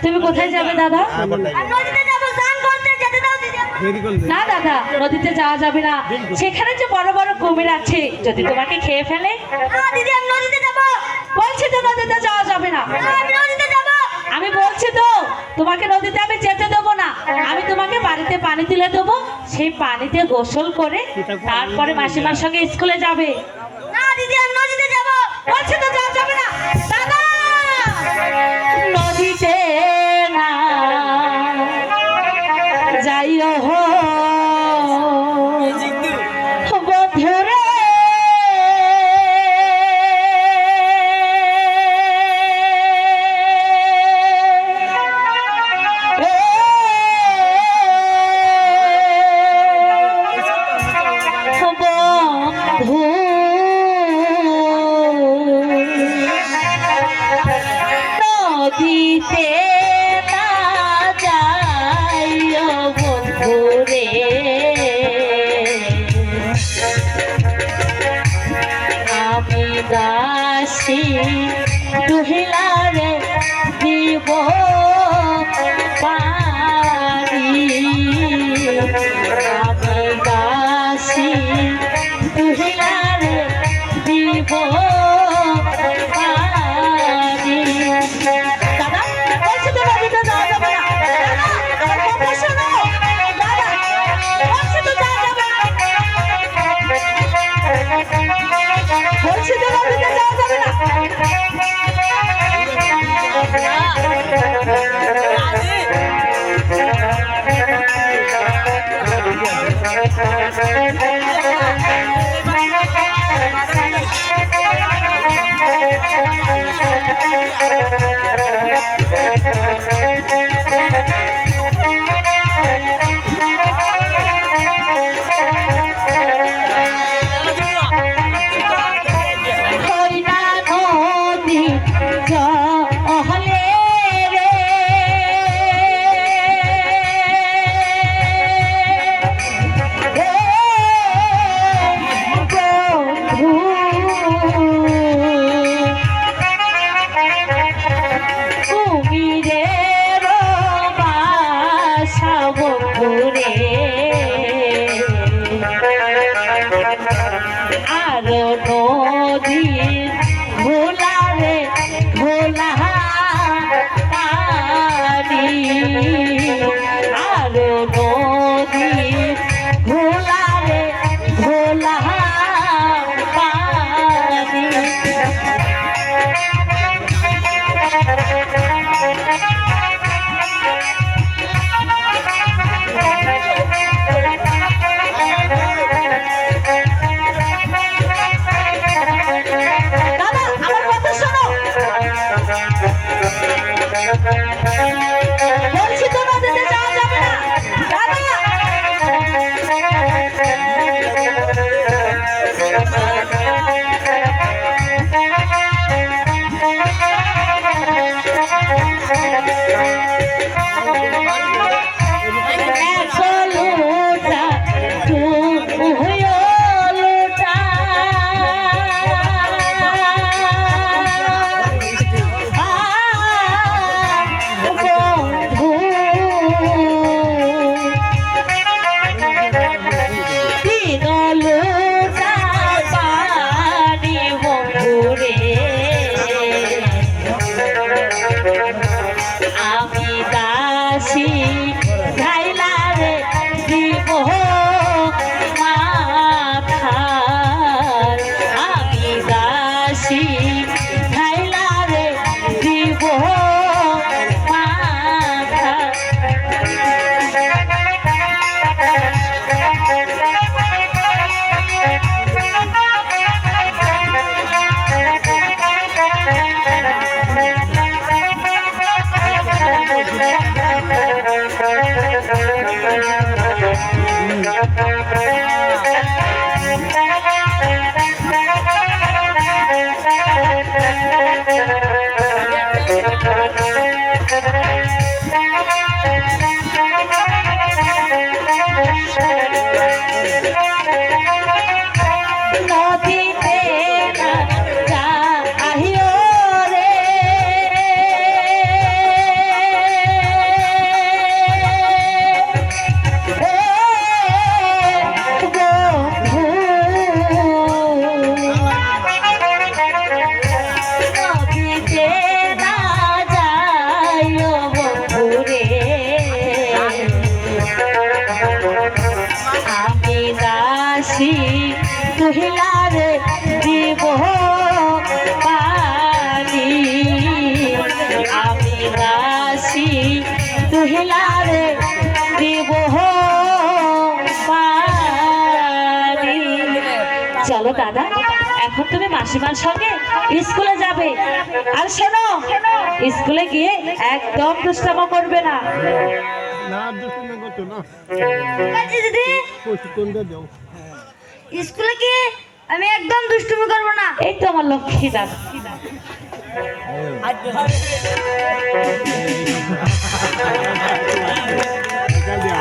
তুমি কোথায় যাবে দাদা? না দাদা, নদীতে যাওয়া যাবে না, সেখানে যে বড় বড় কুমির আছে, যদি তোমাকে খেয়ে ফেলে। দিদি আমি নদীতে যাবো। বলছি তো নদীতে যাওয়া যাবে না। আমি নদীতে যাবো। আমি বলছি তো তোমাকে নদীতে আমি যেতে দেবো না। আমি তোমাকে বাড়িতে পানি তুলে দেবো, সেই পানিতে গোসল করে তারপরে মাসিমার সঙ্গে স্কুলে যাবে। না দিদি আমি নদীতে যাবো। বলছি তো যাওয়া যাবে না দাদা। নদীতে না যাইও হো বন্ধুরে, নদীতে না যাইও বন্ধুরে, আমি দাসী দুহিলারে দিব পারি, আমি দাসী দুহিলারে দিব পারি। দাদা বলছি তো নদীতে যাওয়া যাবে না। দাদা আমার কথা শোনো। দাদা বলছি তো যাওয়া যাবে না। বলছি তো নদীতে যাওয়া যাবে না। কইনা নদী জলে রে, বন্ধু কুমিরের বাসা বন্ধুরে, আর নদী ভোলারে ভোলা পানি, আর নদী ভোলারে ভোলা পানি। দাদা আমার কথা শোনো। বলছি তো নদীতে যাওয়া যাবে না দাদা। লোটা লোটা বন্ধু তিন লোটা পানি বন্ধুরে, আমি দাসী ঢাইলারে দিব মাথার, আমি দাসী ঢাইলারে দিব মাথা। এখন তুমি মাসিমার সঙ্গে স্কুলে যাবে। আর শোনো, স্কুলে গিয়ে একদম দুষ্টামো করবে না। না দুষ্টুমি করতো না ঠিক আছে দিদি, কোনটা দাও স্কুলে কি আমি একদম দুষ্টুমি করবো না। এই তো আমার লক্ষ্মী দান। এটা দিয়া